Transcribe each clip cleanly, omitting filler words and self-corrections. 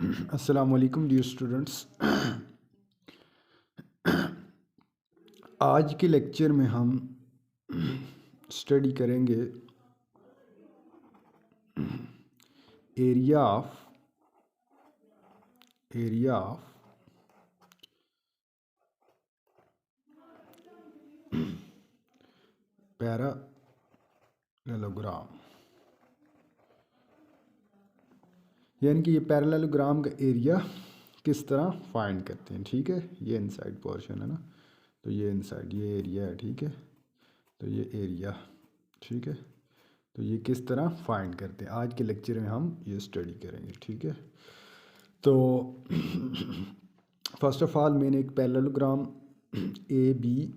अस्सलाम वालेकुम dear students. आज के लेक्चर में हम स्टडी करेंगे एरिया ऑफ पैरालेलोग्राम, यानी कि ये पैरालेलोग्राम का एरिया किस तरह फाइंड करते हैं। ठीक है, ये इनसाइड पोर्शन है ना, तो ये इनसाइड ये एरिया है। ठीक है, तो ये एरिया, ठीक है, तो ये किस तरह फाइंड करते हैं आज के लेक्चर में हम ये स्टडी करेंगे। ठीक है, तो फर्स्ट ऑफ ऑल मैंने एक parallelogram A B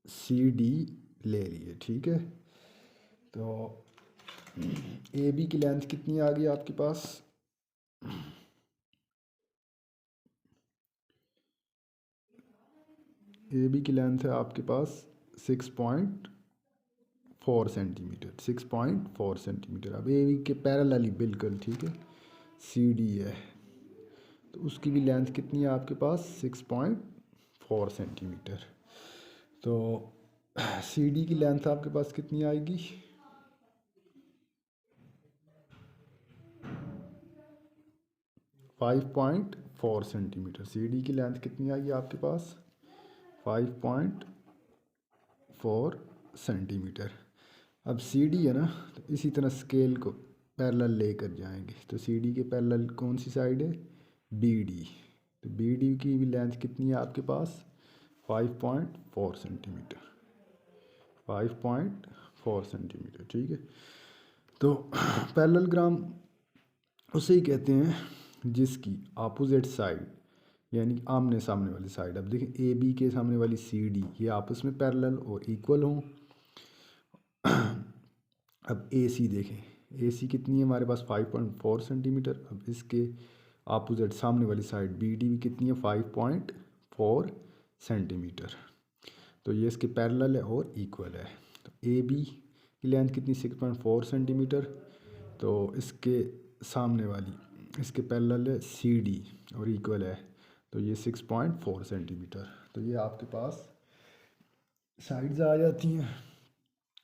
C D ले लिए। ठीक है, तो ए बी की लेंथ कितनी आ गई आपके पास? ए बी की लेंथ है आपके पास 6.4 सेंटीमीटर, 6.4 सेंटीमीटर। अब ए बी के पैरेलल ही बिल्कुल, ठीक है, सी डी है, तो उसकी भी लेंथ कितनी है आपके पास? 6.4 सेंटीमीटर। तो सी डी की लेंथ आपके पास कितनी आएगी? 5.4 सेंटीमीटर। सी डी की लेंथ कितनी आएगी आपके पास? 5.4 सेंटीमीटर। अब सी डी है ना, तो इसी तरह स्केल को पैरेलल लेकर जाएंगे। तो सी डी के पैरेलल कौन सी साइड है? B D. तो बी डी की भी लेंथ कितनी है आपके पास? 5.4 सेंटीमीटर, 5.4 सेंटीमीटर। ठीक है, तो पैरेललोग्राम उसे ही कहते हैं जिसकी अपोजिट साइड, यानी आमने सामने वाली साइड। अब देखें, ए बी के सामने वाली सी डी ये आपस में पैरेलल और इक्वल हों। अब ए सी देखें, ए सी कितनी है हमारे पास? 5.4 सेंटीमीटर। अब इसके अपोजिट सामने वाली साइड बी डी भी कितनी है? 5.4 सेंटीमीटर। तो ये इसके पैरेलल है और इक्वल है। तो ए बी की लेंथ कितनी? 6.4 सेंटीमीटर। तो इसके सामने वाली, इसके पैरेलल है सी डी और इक्वल है, तो ये 6.4 सेंटीमीटर। तो ये आपके पास साइड्स आ जाती हैं।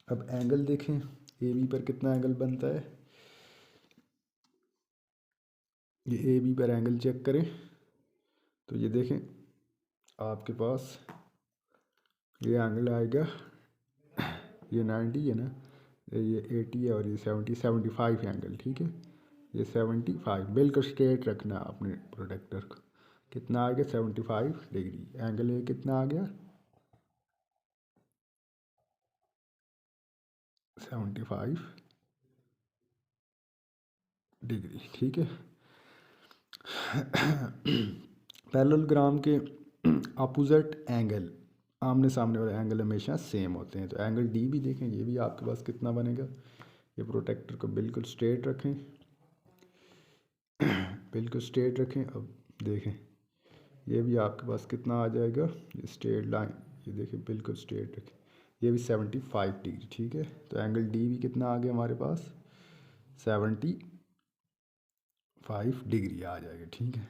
अब एंगल देखें, ए बी पर कितना एंगल बनता है? ये ए बी पर एंगल चेक करें, तो ये देखें आपके पास ये एंगल आएगा, ये 90 है ना, ये 80 है और ये 75 एंगल। ठीक है, ये 75 बिल्कुल स्ट्रेट रखना है अपने प्रोडक्टर को। कितना आ गया? 75 डिग्री। एंगल ये कितना आ गया? 75 डिग्री। ठीक है, पैरेललोग्राम के अपोजिट एंगल, आमने सामने वाले एंगल हमेशा सेम होते हैं। तो एंगल डी भी देखें, ये भी आपके पास कितना बनेगा? ये प्रोटेक्टर को बिल्कुल स्ट्रेट रखें, बिल्कुल स्ट्रेट रखें। अब देखें, ये भी आपके पास कितना आ जाएगा? ये स्ट्रेट लाइन, ये देखें बिल्कुल स्ट्रेट रखें, ये भी 75 डिग्री। ठीक है, तो एंगल डी भी कितना आ गया हमारे पास? 75 डिग्री आ जाएगा। ठीक है,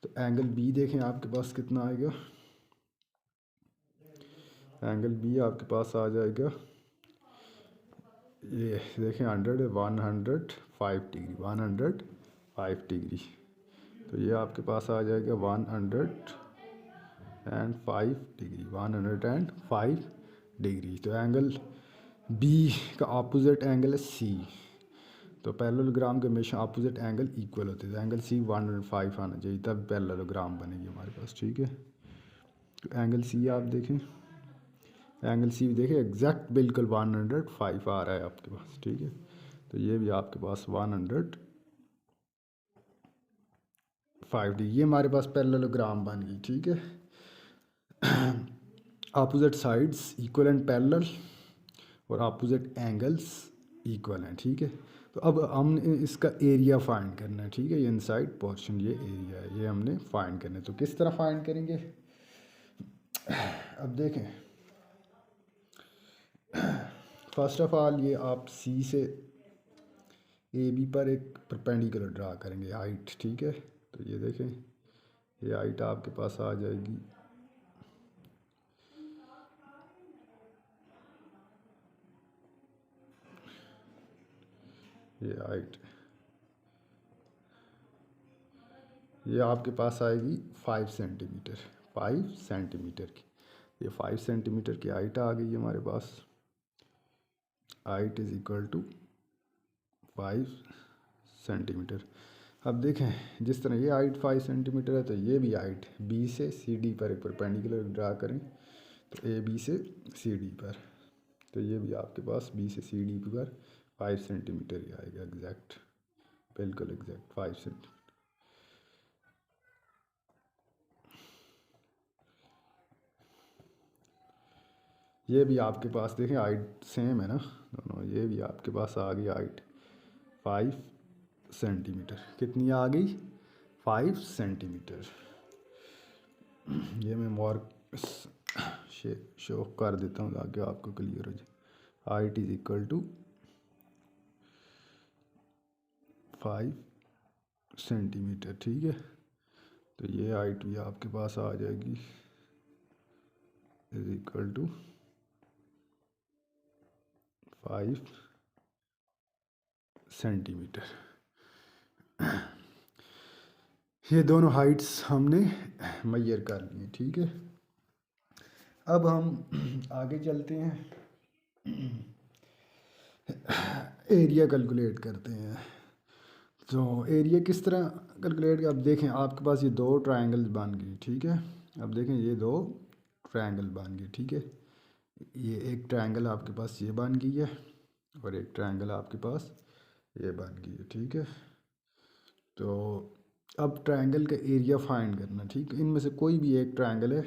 तो एंगल बी देखें आपके पास कितना आएगा? एंगल बी आपके पास आ जाएगा, ये देखें 105 डिग्री, 105 डिग्री। तो ये आपके पास आ जाएगा 105 डिग्री, 105 डिग्री। तो एंगल बी का अपोजिट एंगल है सी। तो पैरेललोग्राम के हमेशा अपोजिट एंगल इक्वल होते हैं। तो एंगल सी 105 आना चाहिए, तब पैरेललोग्राम बनेगी हमारे पास। ठीक है, तो एंगल सी आप देखें, एंगल सी भी देखें एग्जैक्ट बिल्कुल 105 आ रहा है आपके पास। ठीक है, तो ये भी आपके पास 105 डिग्री, ये हमारे पास पैरेललोग्राम बन गई। ठीक है, opposite sides equal and parallel और अपोजिट एंगल्स इक्वल हैं। ठीक है, तो अब हमने इसका एरिया फाइंड करना है। ठीक है, ये इनसाइड पोर्शन, ये एरिया है, ये हमने फाइंड करना है। तो किस तरह फाइंड करेंगे? अब देखें, फर्स्ट ऑफ ऑल ये आप सी से ए बी पर एक परपेंडिकुलर ड्रा करेंगे हाइट। ठीक है, तो ये देखें, ये हाइट आपके पास आ जाएगी ये हाइट, ये आपके पास आएगी 5 सेंटीमीटर, 5 सेंटीमीटर की। ये 5 सेंटीमीटर की हाइट आ गई हमारे पास। Height is equal to 5 centimetre. अब देखें, जिस तरह ये हाइट 5 सेंटीमीटर है, तो ये भी हाइट बी से सी डी पर एक परपेंडिकुलर ड्रा करें, तो ए बी से सी डी पर, तो ये भी आपके पास बी से सी डी पर 5 सेंटीमीटर ही आएगा, एग्जैक्ट, बिल्कुल एग्जैक्ट 5 सेंटीमीटर। ये भी आपके पास देखें हाइट सेम है ना दोनों, ये भी आपके पास आ गई हाइट 5 सेंटीमीटर। कितनी आ गई? 5 सेंटीमीटर। ये मैं मार्क शो कर देता हूँ ताकि आपको क्लियर हो जाए। Height is equal to 5 centimetre, ठीक है। तो ये हाइट भी आपके पास आ जाएगी इज इक्वल टू 5 सेंटीमीटर। ये दोनों हाइट्स हमने मेजर कर लिए, ठीक है। अब हम आगे चलते हैं, एरिया कैलकुलेट करते हैं। तो एरिया किस तरह कैलकुलेट, अब देखें आपके पास ये दो ट्रायंगल्स बन गए, ठीक है। अब देखें ये दो ट्रायंगल बन गए, ठीक है। ये एक ट्रायंगल आपके पास ये बन गई है और एक ट्रायंगल आपके पास ये बन गई है, ठीक है। तो अब ट्रायंगल का एरिया फाइंड करना, ठीक है। इनमें से कोई भी एक ट्रायंगल है,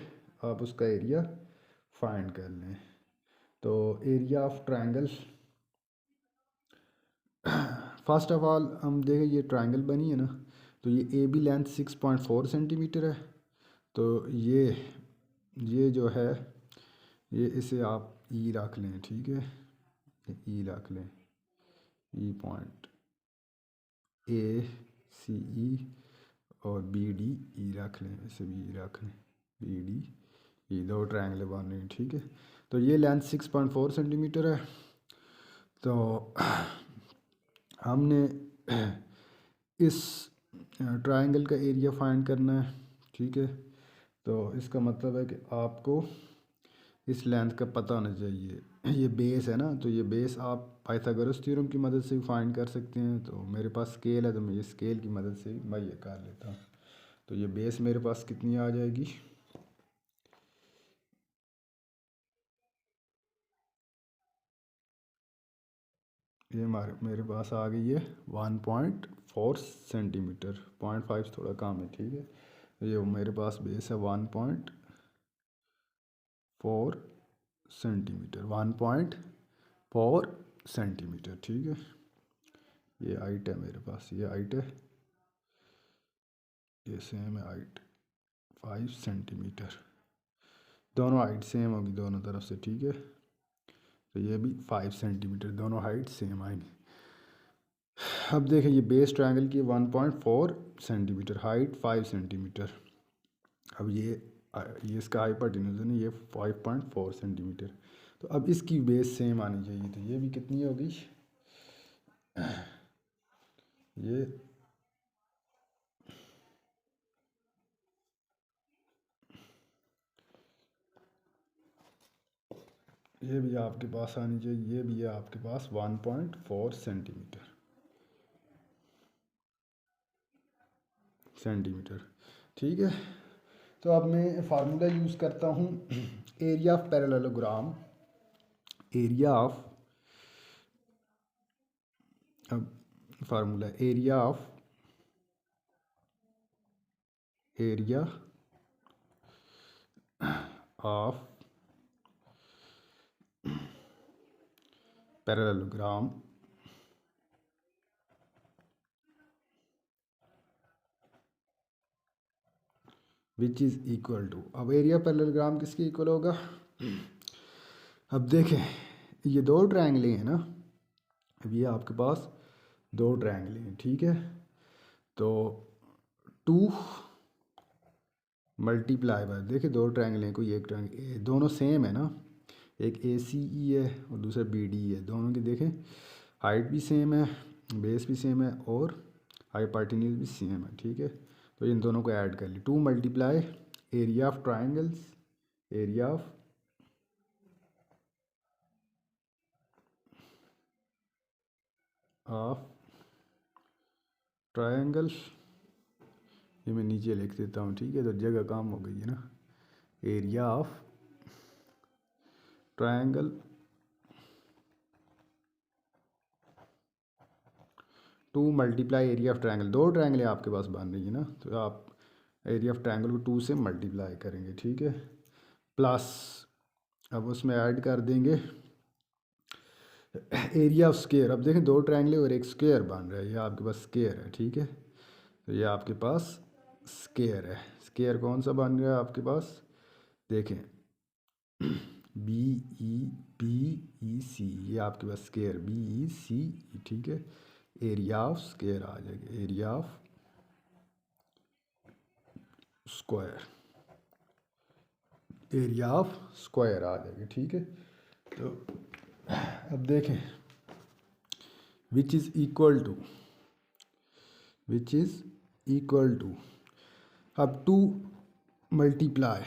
आप उसका एरिया फाइंड कर लें। तो area of triangle, first of all हम देखें ये ट्रायंगल बनी है ना, तो ये ए बी लेंथ 6.4 सेंटीमीटर है। तो ये जो है, ये इसे आप ई रख लें, ठीक है। ई रख लें, ई पॉइंट ए सी ई और बी डी ई रख लें, इसे भी रख लें, बी डी ई, दो ट्रायंगल बन रहे हैं, ठीक है। तो ये लेंथ 6.4 सेंटीमीटर है। तो हमने इस ट्रायंगल का एरिया फाइंड करना है, ठीक है। तो इसका मतलब है कि आपको इस लेंथ का पता होना चाहिए। ये बेस है ना, तो ये बेस आप पाइथागोरस थ्योरम की मदद से भी फाइंड कर सकते हैं। तो मेरे पास स्केल है, तो मैं ये स्केल की मदद से मैं ये कर लेता हूँ। तो ये बेस मेरे पास कितनी आ जाएगी, ये मेरे पास आ गई है 1.4 सेंटीमीटर, 0.5 थोड़ा कम है, ठीक है। ये मेरे पास बेस है 1.4 सेंटीमीटर, 1.4 सेंटीमीटर, ठीक है। ये हाइट है मेरे पास, ये हाइट है, ये सेम है हाइट 5 सेंटीमीटर। दोनों हाइट सेम होगी दोनों तरफ से, ठीक है। तो ये भी 5 सेंटीमीटर, दोनों हाइट सेम आएंगी। अब देखें ये बेस ट्रायंगल की 1.4 सेंटीमीटर, हाइट 5 सेंटीमीटर। अब ये इसका हाइपोटेन्यूज है ना, ये 5.4 सेंटीमीटर। तो अब इसकी बेस सेम आनी चाहिए, तो ये भी कितनी होगी, ये भी आपके पास आनी चाहिए, ये भी है आपके पास 1.4 सेंटीमीटर, ठीक है। तो अब मैं फार्मूला यूज़ करता हूँ, area of parallelogram, area of, अब formula area of parallelogram which is equal to, अब एरिया पैरेललोग्राम किसके इक्वल होगा। अब देखें ये दो ट्रायंगलें हैं ना, अब ये आपके पास दो ट्रायंगलें हैं, ठीक है। तो 2 मल्टीप्लाई बाय, देखिए दो ट्रायंगल हैं, कोई एक ट्रायंगल, दोनों सेम है ना, एक ए सी ई है और दूसरा बी डी है, दोनों की देखें हाइट भी सेम है, बेस भी सेम है और हाइपोटेन्यूज भी सेम है, ठीक है। तो इन दोनों को ऐड कर ली, 2 multiply area of triangles, area of triangle, ये मैं नीचे लिख देता हूँ, ठीक है, तो जगह कम हो गई है ना, area of triangle 2 multiply area of triangle, दो ट्रायंगल आपके पास बन रही है ना, तो आप एरिया ऑफ ट्रायंगल को 2 से मल्टीप्लाई करेंगे, ठीक है, प्लस अब उसमें ऐड कर देंगे एरिया ऑफ स्क्वायर। अब देखें दो ट्रायंगल और एक स्क्वायर बन रहा है, ये आपके पास स्क्वायर है, ठीक है, तो ये आपके पास स्क्वायर है। स्क्वायर कौन सा बन रहा है आपके पास, देखें BEC, ये आपके पास स्क्वायर BEC, ठीक है, एरिया ऑफ स्क्वायर आ जाएगा, area of square, area of square आ जाएगा, ठीक है। तो अब देखें which is equal to, which is equal to, अब 2 मल्टीप्लाई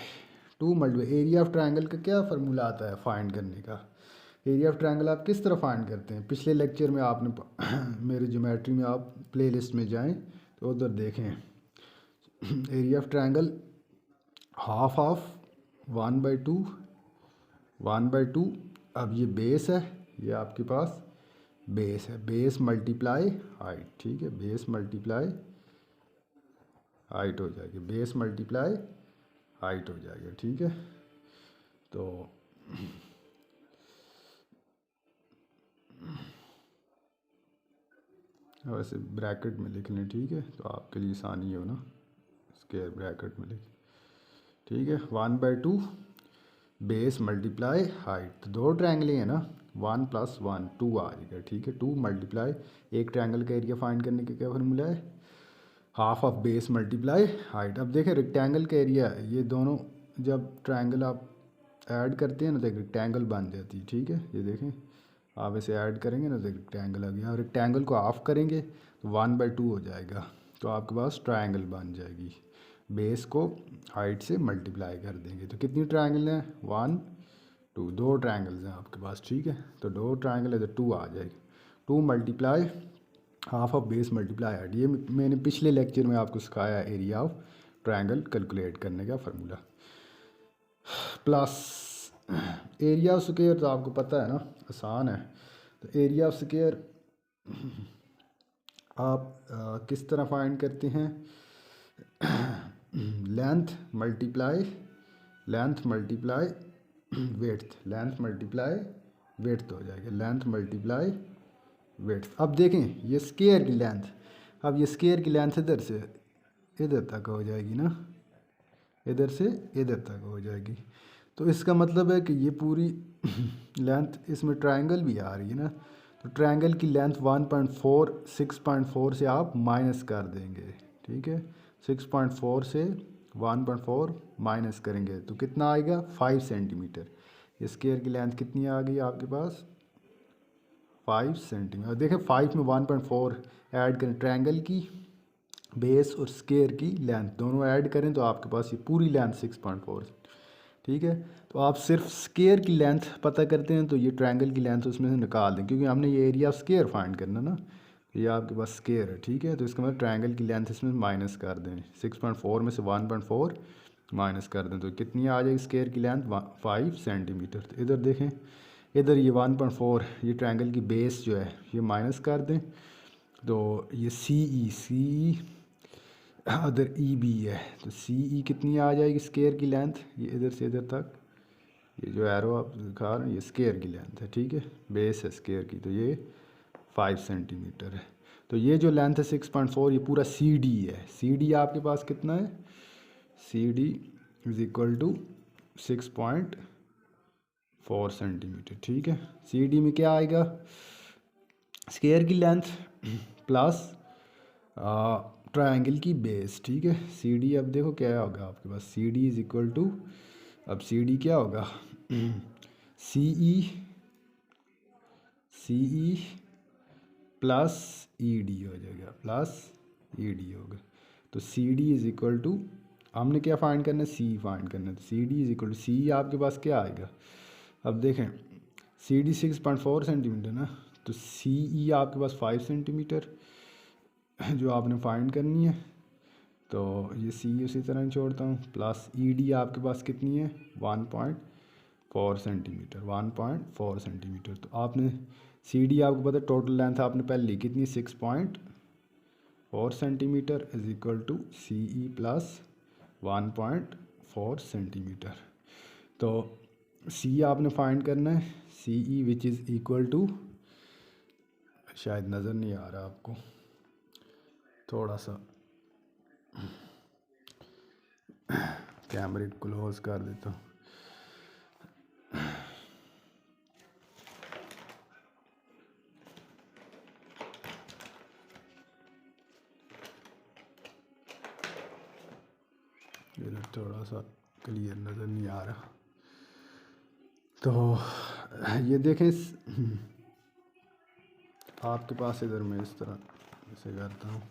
एरिया ऑफ ट्रायंगल का क्या फार्मूला आता है फाइंड करने का, एरिया ऑफ ट्रायंगल आप किस तरह फाइंड करते हैं, पिछले लेक्चर में आपने मेरे ज्योमेट्री में आप प्लेलिस्ट में जाएं तो उधर देखें, area of triangle half of 1/2, 1/2, अब ये बेस है, ये आपके पास बेस है, बेस मल्टीप्लाई हाइट, ठीक है, बेस मल्टीप्लाई हाइट हो जाएगी, बेस मल्टीप्लाई हाइट हो जाएगा, ठीक है। तो वैसे ब्रैकेट में लिख लें, ठीक है, तो आपके लिए आसानी हो ना, स्क्वायर ब्रैकेट में लिख, ठीक है, 1/2 बेस मल्टीप्लाई हाइट, तो दो ट्रायंगल हैं ना, 1 + 1 2 आ जाएगा, ठीक है, 2 मल्टीप्लाई, एक ट्रायंगल का एरिया फाइंड करने का क्या फार्मूला है, half of base multiply height. अब देखें रेक्टेंगल का एरिया, ये दोनों जब ट्रायंगल आप ऐड करते हैं ना तो एक रेक्टेंगल बन जाती है, ठीक है, ये देखें आप इसे ऐड करेंगे ना तो एक रेक्टेंगल आ गया, और रेक्टेंगल को ऑफ करेंगे तो 1/2 हो जाएगा, तो आपके पास ट्रायंगल बन जाएगी, बेस को हाइट से मल्टीप्लाई कर देंगे, तो कितनी ट्रायंगल हैं 1 2, दो ट्रायंगल्स हैं आपके पास, ठीक है, तो दो ट्रायंगल है तो 2 आ जाएगी, 2 multiply half of base multiply height, ये मैंने पिछले लेक्चर में आपको सिखाया है एरिया ऑफ ट्रायंगल कैलकुलेट करने का formula, plus area of square तो आपको पता है ना, आसान है, तो एरिया ऑफ स्क्वायर आप किस तरह फाइंड करते हैं, length multiply width, length multiply width हो जाएगा, लेंथ मल्टीप्लाई विड्थ। अब देखें ये स्क्वायर की लेंथ, अब ये स्क्वायर की लेंथ इधर से इधर तक हो जाएगी ना, इधर से इधर तक हो जाएगी, तो इसका मतलब है कि ये पूरी लेंथ, इसमें ट्रायंगल भी आ रही है ना, तो ट्रायंगल की लेंथ 1.4 6.4 से आप माइनस कर देंगे, ठीक है, 6.4 से 1.4 माइनस करेंगे तो कितना आएगा 5 सेंटीमीटर, स्क्वायर की लेंथ कितनी आ गई आपके पास 5 सेंटीमीटर। देखें 5 में 1.4 ऐड करें, ट्रायंगल की बेस और स्क्वायर की लेंथ दोनों ऐड करें तो आपके पास ये पूरी लेंथ 6.4, ठीक है। तो आप सिर्फ स्क्वायर की लेंथ पता करते हैं तो ये ट्रायंगल की लेंथ उसमें से निकाल दें, क्योंकि हमने ये एरिया ऑफ स्क्वायर फाइंड करना ना, ये आपके पास स्क्वायर है, ठीक है, तो इसका मतलब ट्रायंगल की लेंथ इसमें माइनस कर दें, 6.4 में से 1.4 माइनस कर दें तो कितनी आ जाएगी स्क्वायर की लेंथ 5 सेंटीमीटर। तो इधर देखें, इधर ये 1.4 ये ट्रायंगल की बेस जो है ये माइनस कर दें, तो ये सी अदर बी है, तो कितनी आ जाएगी स्क्वायर की लेंथ, ये इधर से इधर तक, ये जो एरो आप दिखा रहे हैं ये स्क्वायर की लेंथ है, ठीक है, बेस है स्क्वायर की, तो ये 5 सेंटीमीटर है। तो ये जो लेंथ है 6.4 ये पूरा है, आपके पास कितना है, इज़ इक्वल टू 6.4 सेंटीमीटर, ठीक है। में क्या आएगा, स्क्वायर की लेंथ प्लस ट्रायंगल की बेस, ठीक है। सी डी अब देखो क्या होगा आपके पास, C D is equal to, अब सी डी क्या होगा, सी ई प्लस ई डी हो जाएगा, प्लस ई डी होगा। तो C D is equal to, हमने क्या फाइंड करना है, सी फाइंड करना है। तो C D is equal to, C आपके पास क्या आएगा, अब देखें सी डी 6.4 सेंटीमीटर ना, तो सी ई आपके पास 5 सेंटीमीटर जो आपने फाइंड करनी है। तो ये सी उसी तरह छोड़ता हूँ, प्लस ई डी आपके पास कितनी है, 1.4 सेंटीमीटर, 1.4 सेंटीमीटर। तो आपने सी डी आपको पता है टोटल लेंथ आपने पहले ली कितनी, 6.4 centimetre is equal to C E plus 1.4 centimetre. तो सी आपने फाइंड करना है, C E which is equal to, शायद नज़र नहीं आ रहा आपको, थोड़ा सा कैमरे क्लोज कर देता हूँ। इधर थोड़ा सा क्लियर नज़र नहीं आ रहा। तो ये देखें आपके पास, इधर मैं इस तरह इसे करता हूँ,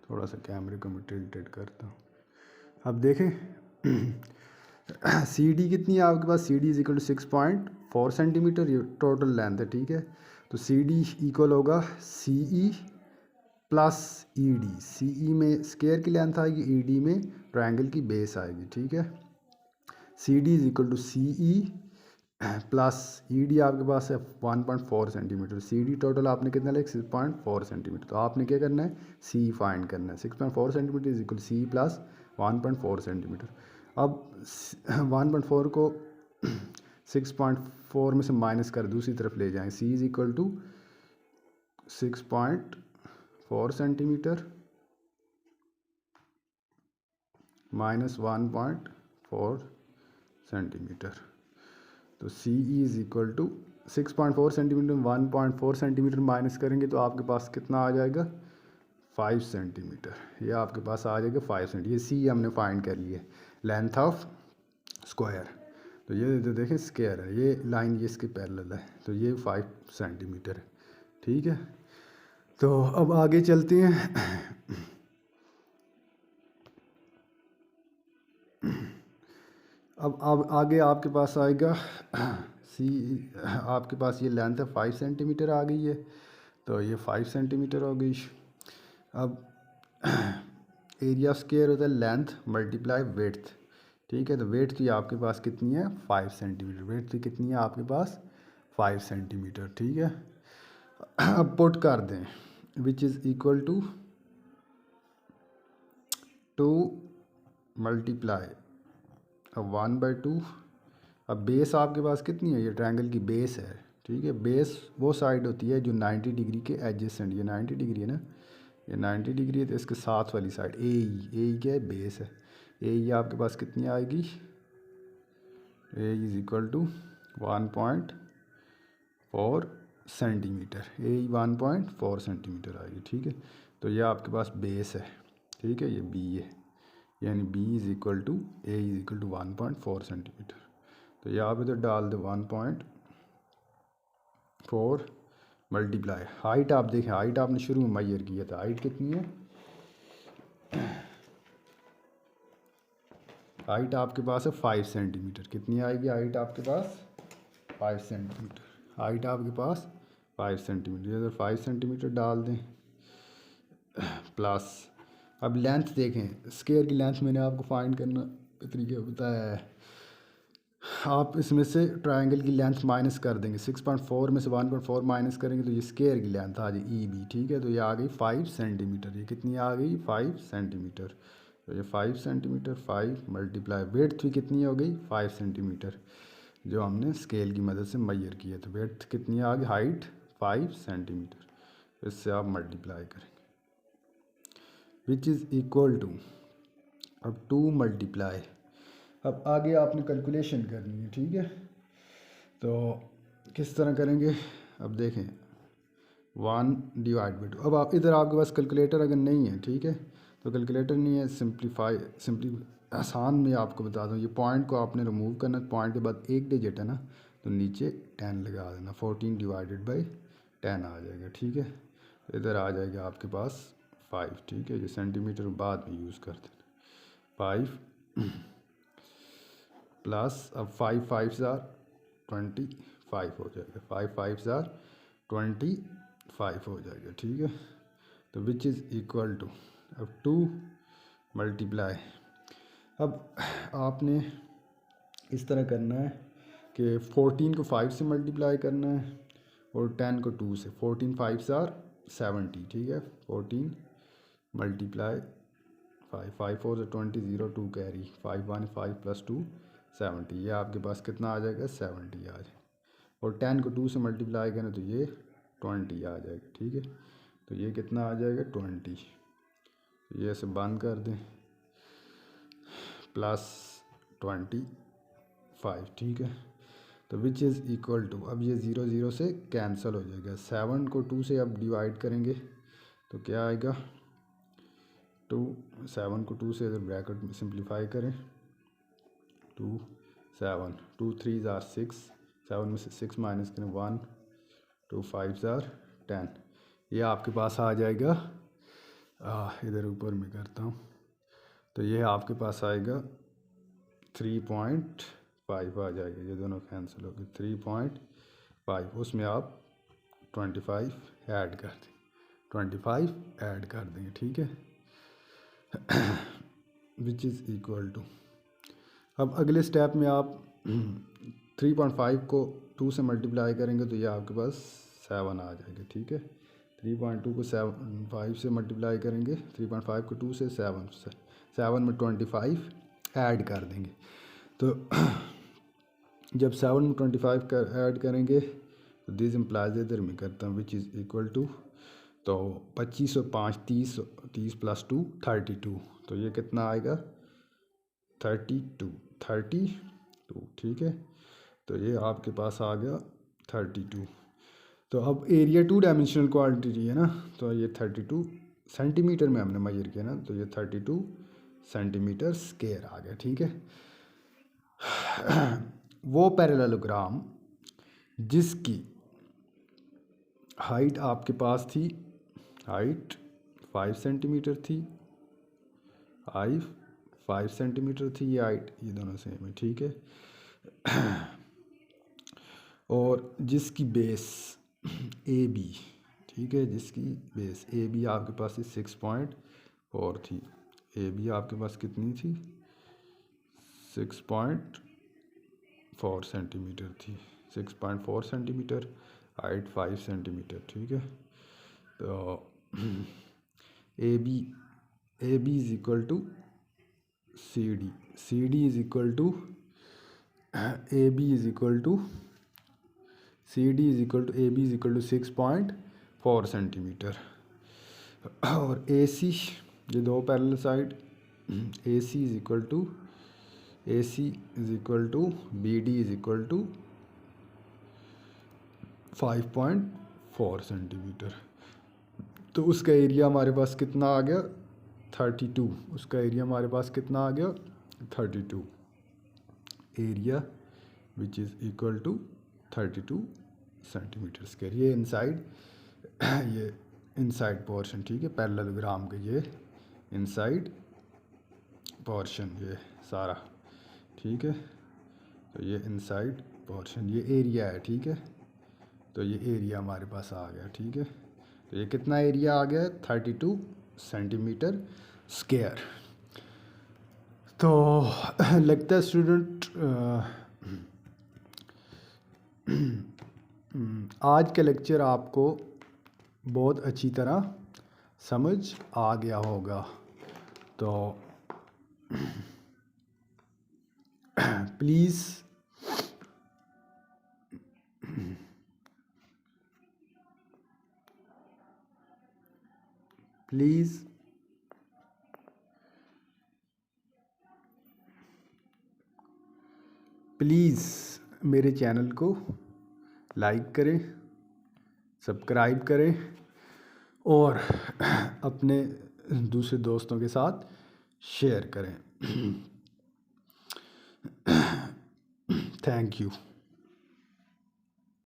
थोड़ा सा कैमरे को मैं टिल्टेड करता हूँ। अब देखें सी डी कितनी है आपके पास, C D is equal to 6.4 centimetre, ये टोटल लेंथ है, ठीक है। तो सी डी इक्वल होगा सी ई प्लस ई डी, सी ई में स्क्वायर की लेंथ आएगी, ई डी में ट्रायंगल की बेस आएगी, ठीक है। C D is equal to C E plus E D आपके पास है 1.4 सेंटीमीटर, सी डी टोटल आपने कितना लिया 6.4 सेंटीमीटर। तो आपने क्या करना है, सी फाइंड करना है, 6.4 centimetre is equal C plus 1.4 centimetre. अब 1.4 को 6.4 में से माइनस कर दूसरी तरफ ले जाएं, C is equal to 6.4 centimetre minus 1.4 centimetre. तो C is equal to 6.4 centimetre, 1.4 centimetre minus करेंगे तो आपके पास कितना आ जाएगा, 5 सेंटीमीटर। ये आपके पास आ जाएगा 5 सेंटीमीटर। ये सी हमने फाइंड कर लिया, लेंथ ऑफ स्क्वायर। तो ये तो देखें स्क्वायर है, ये लाइन ये इसके पैरेलल है, तो ये 5 सेंटीमीटर है, ठीक है। तो अब आगे चलते हैं। अब आगे आपके पास आएगा सी, आपके पास ये लेंथ है 5 सेंटीमीटर आ गई है, तो ये 5 सेंटीमीटर हो गई। अब एरिया स्क्वायर होता है लेंथ मल्टीप्लाई विड्थ, ठीक है। तो विड्थ की आपके पास कितनी है, 5 सेंटीमीटर, विड्थ की कितनी है आपके पास 5 सेंटीमीटर, ठीक है। अब पुट कर दें which is equal to 2 multiply 1/2। अब बेस आपके पास कितनी है, ये ट्रायंगल की बेस है, ठीक है। बेस वो साइड होती है जो 90 डिग्री के एडजेसेंट, ये 90 डिग्री है ना, ये 90 डिग्री है, तो इसके साथ वाली साइड ए क्या है, बेस है। ए आपके पास कितनी आएगी, A is equal to 1.4 centimetre, A 1.4 centimetre आएगी, ठीक है। तो ये आपके पास बेस है, ठीक है, ये बी है, यानी B is equal to A is equal to 1.4 centimetre. तो यहाँ पे तो डाल दो 1.4 मल्टीप्लाई हाइट। आप देखें हाइट आपने शुरू में मेजर किया था, हाइट कितनी है, हाइट आपके पास है 5 सेंटीमीटर, कितनी आएगी हाइट आपके पास 5 सेंटीमीटर, हाइट आपके पास 5 सेंटीमीटर, इधर 5 सेंटीमीटर डाल दें प्लस। अब लेंथ देखें, स्क्वायर की लेंथ मैंने आपको फाइंड करना तरीका बताया है। आप इसमें से ट्रायंगल की लेंथ माइनस कर देंगे, 6.4 में से 1.4 माइनस करेंगे तो ये स्क्वायर की लेंथ आ जाएगी ई बी, ठीक है। तो ये आ गई 5 सेंटीमीटर, ये कितनी आ गई 5 सेंटीमीटर। तो ये 5 सेंटीमीटर, 5 मल्टीप्लाई विड्थ भी कितनी हो गई 5 सेंटीमीटर, जो हमने स्केल की मदद से मेजर किया। तो विड्थ कितनी आ गई, हाइट 5 सेंटीमीटर, इससे आप मल्टीप्लाई करेंगे विच इज़ इक्वल टू, अब 2 मल्टीप्लाई अब आगे आपने कैलकुलेशन करनी है, ठीक है। तो किस तरह करेंगे, अब देखें 1 डिवाइड बाई 2। अब आप इधर आपके पास कैलकुलेटर अगर नहीं है, ठीक है, तो कैलकुलेटर नहीं है, सिंपली आसान में आपको बता दूँ, ये पॉइंट को आपने रिमूव करना, पॉइंट के बाद एक डिजिट है ना, तो नीचे 10 लगा देना, 14 डिवाइडेड बाई 10 आ जाएगा, ठीक है। तो इधर आ जाएगा आपके पास 5, ठीक है। ये सेंटीमीटर बाद में यूज़ करते हैं, 5 प्लस अब 5 5 25 हो जाएगा, 5 5 25 हो जाएगा, ठीक है। तो विच इज़ इक्वल टू, अब 2 मल्टीप्लाई, अब आपने इस तरह करना है कि 14 को 5 से मल्टीप्लाई करना है और 10 को 2 से, 14 5 70, ठीक है। 14 मल्टीप्लाई 5, 5 4 से 20, 0 2 कैरी, 5 1 5 प्लस 2 70, ये आपके पास कितना आ जाएगा, 70 आ जाएगा। और 10 को 2 से मल्टीप्लाई करें तो ये 20 आ जाएगा, ठीक है। तो ये कितना आ जाएगा, 20। ये ऐसे बंद कर दें, प्लस 25, ठीक है। तो विच इज़ इक्वल टू, अब ये 0 0 से कैंसिल हो जाएगा, 7 को 2 से अब डिवाइड करेंगे तो क्या आएगा, 2, 7 को 2 से इधर ब्रैकेट में सिंप्लीफाई करें, 2 7 2 3 6, 7 में से 6 माइनस करें 1, 2 5 10, ये आपके पास आ जाएगा, इधर ऊपर में करता हूँ, तो ये आपके पास आएगा 3.5 आ जाएगा, ये दोनों कैंसिल हो गए, 3.5, उसमें आप 25 ऐड कर दें, 25 ऐड कर देंगे, ठीक है। विच इज़ इक्वल टू, अब अगले स्टेप में आप 3.5 को 2 से मल्टीप्लाई करेंगे तो ये आपके पास 7 आ जाएगा, ठीक है। 3.2 को 5 से मल्टीप्लाई करेंगे, 3.5 को 2 से 7 में 25 ऐड कर देंगे। तो जब 7 में 25 ऐड करेंगे तो दिस इम्प्लाइज, इधर में करता हूँ, विच इज़ इक्वल टू, तो 25 और 5 30, 30 प्लस 2 32, तो ये कितना आएगा, 32, ठीक है। तो ये आपके पास आ गया 32। तो अब एरिया 2 डायमेंशनल क्वांटिटी है ना, तो ये 32 सेंटीमीटर में हमने मेजर किया ना, तो ये 32 सेंटीमीटर स्क्वायर आ गया, ठीक है। वो पैरेललोग्राम जिसकी हाइट आपके पास थी, हाइट 5 सेंटीमीटर थी, हाइट 5 सेंटीमीटर थी, ये हाइट, ये दोनों सेम है, ठीक है। और जिसकी बेस ए बी, ठीक है, जिसकी बेस ए बी आपके पास 6.4 थी, ए बी आपके पास कितनी थी, 6.4 सेंटीमीटर थी, 6.4 सेंटीमीटर, हाइट 5 सेंटीमीटर, ठीक है। तो A B is equal to C D is equal to A B is equal to C D is equal to A B is equal to 6.4 centimetre. और A C, ये दो parallel side, A C is equal to B D is equal to 5.4 centimetre. तो उसका area हमारे पास कितना आ गया, 32, उसका एरिया हमारे पास कितना आ गया, 32, area which is equal to 32 centimetre square. ये इनसाइड पोर्शन, ठीक है, पैरेललोग्राम के ये इनसाइड पोर्शन, ये सारा, ठीक है। तो ये इनसाइड पोर्शन, ये एरिया है, ठीक है। तो ये एरिया हमारे पास आ गया, ठीक है। तो ये कितना एरिया आ गया, 32 सेंटीमीटर स्क्वायर। तो लगता है स्टूडेंट आज का लेक्चर आपको बहुत अच्छी तरह समझ आ गया होगा। तो प्लीज़ प्लीज़ मेरे चैनल को लाइक करें, सब्सक्राइब करें और अपने दूसरे दोस्तों के साथ शेयर करें। Thank you.